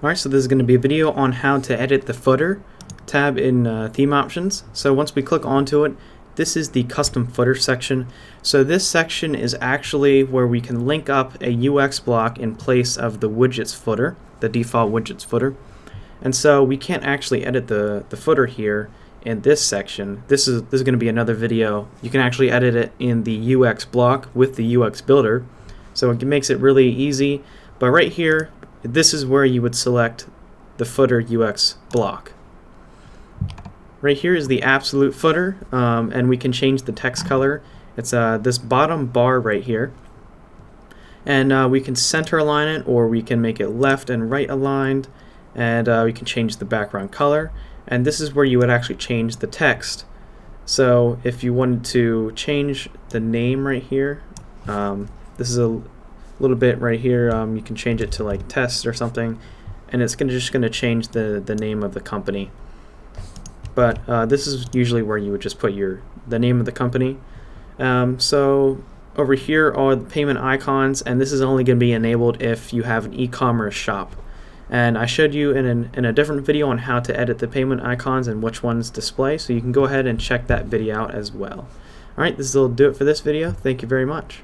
Alright, so this is going to be a video on how to edit the footer tab in theme options. So once we click onto it, this is the custom footer section. So this section is actually where we can link up a UX block in place of the widgets footer, the default widgets footer. And so we can't actually edit the footer here in this section. This is going to be another video. You can actually edit it in the UX block with the UX builder. So it makes it really easy. But right here, this is where you would select the footer UX block. Right here is the absolute footer, and we can change the text color. It's this bottom bar right here. And we can center align it, or we can make it left and right aligned, and we can change the background color. And this is where you would actually change the text. So if you wanted to change the name right here, this is a little bit right here, you can change it to like test or something, and it's just going to change the name of the company. But this is usually where you would just put the name of the company. So over here are the payment icons, and this is only going to be enabled if you have an e-commerce shop. And I showed you in a different video on how to edit the payment icons and which ones display, so you can go ahead and check that video out as well. Alright, this will do it for this video. Thank you very much.